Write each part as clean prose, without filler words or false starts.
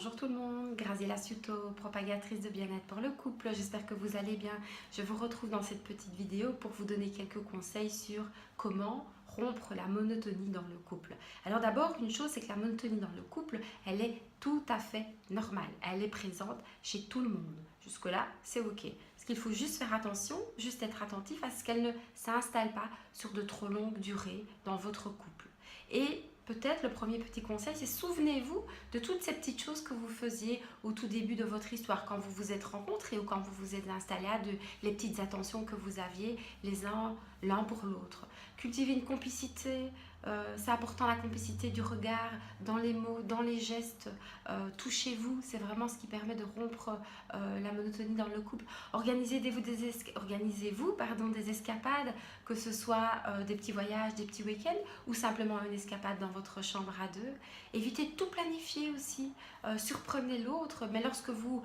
Bonjour tout le monde, Graziella Ciuto, propagatrice de bien-être pour le couple. J'espère que vous allez bien. Je vous retrouve dans cette petite vidéo pour vous donner quelques conseils sur comment rompre la monotonie dans le couple. Alors d'abord, une chose, c'est que la monotonie dans le couple, elle est tout à fait normale. Elle est présente chez tout le monde. Jusque-là, c'est ok. Ce qu'il faut juste faire attention, juste être attentif à ce qu'elle ne s'installe pas sur de trop longues durées dans votre couple. Et peut-être le premier petit conseil, c'est souvenez-vous de toutes ces petites choses que vous faisiez au tout début de votre histoire, quand vous vous êtes rencontrés ou quand vous vous êtes installés à deux, les petites attentions que vous aviez les uns l'un pour l'autre. Cultiver une complicité, c'est important, la complicité du regard, dans les mots, dans les gestes. Touchez-vous, c'est vraiment ce qui permet de rompre la monotonie dans le couple. Organisez-vous des escapades, que ce soit des petits voyages, des petits week-ends ou simplement une escapade dans votre chambre à deux. Évitez de tout planifier aussi. Surprenez l'autre, mais lorsque vous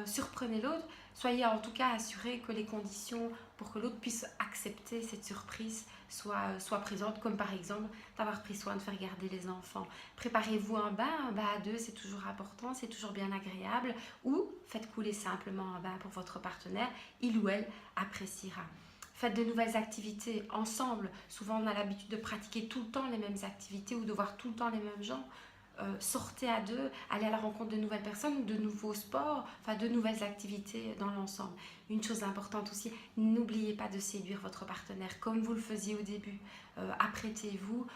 surprenez l'autre, soyez en tout cas assuré que les conditions pour que l'autre puisse accepter cette surprise soient présentes, comme par exemple d'avoir pris soin de faire garder les enfants. Préparez-vous un bain à deux, c'est toujours important, c'est toujours bien agréable, ou faites couler simplement un bain pour votre partenaire, il ou elle appréciera. Faites de nouvelles activités ensemble. Souvent, on a l'habitude de pratiquer tout le temps les mêmes activités ou de voir tout le temps les mêmes gens. Sortez à deux, allez à la rencontre de nouvelles personnes, de nouveaux sports, enfin de nouvelles activités dans l'ensemble. Une chose importante aussi, n'oubliez pas de séduire votre partenaire comme vous le faisiez au début. Apprêtez-vous,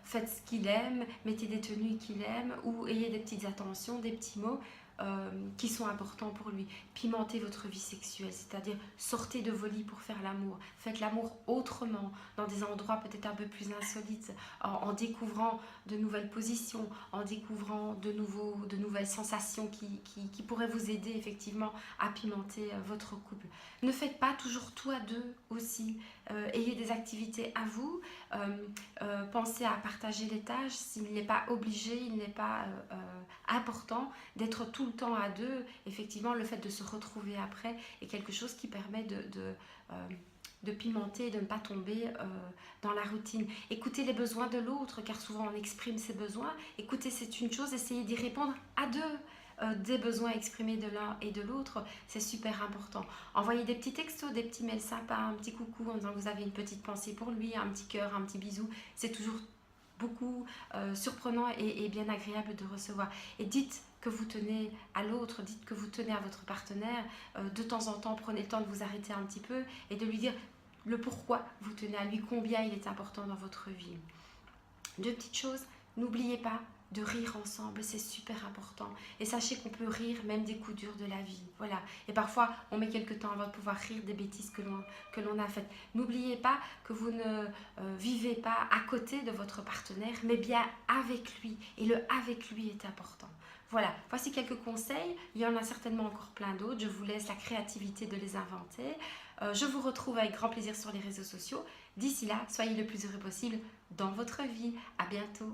faites ce qu'il aime, mettez des tenues qu'il aime ou ayez des petites attentions, des petits mots qui sont importants pour lui. Pimentez votre vie sexuelle, c'est-à-dire sortez de vos lits pour faire l'amour. Faites l'amour autrement, dans des endroits peut-être un peu plus insolites, en découvrant de nouvelles positions, en découvrant de nouvelles sensations qui pourraient vous aider effectivement à pimenter votre couple. Ne faites pas toujours tout à deux aussi. Ayez des activités à vous. Pensez à partager les tâches. S'il n'est pas obligé, il n'est pas important d'être tout le temps à deux. Effectivement, le fait de se retrouver après est quelque chose qui permet de pimenter, de ne pas tomber dans la routine. Écoutez les besoins de l'autre, car souvent on exprime ses besoins. Écoutez, c'est une chose, essayez d'y répondre à deux. Des besoins exprimés de l'un et de l'autre, c'est super important. Envoyez des petits textos, des petits mails sympas, un petit coucou en disant que vous avez une petite pensée pour lui, un petit cœur, un petit bisou. C'est toujours beaucoup surprenant et bien agréable de recevoir. Et dites que vous tenez à l'autre, dites que vous tenez à votre partenaire. De temps en temps, prenez le temps de vous arrêter un petit peu et de lui dire le pourquoi vous tenez à lui, combien il est important dans votre vie. Deux petites choses, n'oubliez pas de rire ensemble, c'est super important. Et sachez qu'on peut rire même des coups durs de la vie. Voilà. Et parfois, on met quelques temps avant de pouvoir rire des bêtises que l'on a faites. N'oubliez pas que vous ne vivez pas à côté de votre partenaire, mais bien avec lui. Et le avec lui est important. Voilà, voici quelques conseils. Il y en a certainement encore plein d'autres. Je vous laisse la créativité de les inventer. Je vous retrouve avec grand plaisir sur les réseaux sociaux. D'ici là, soyez le plus heureux possible dans votre vie. À bientôt.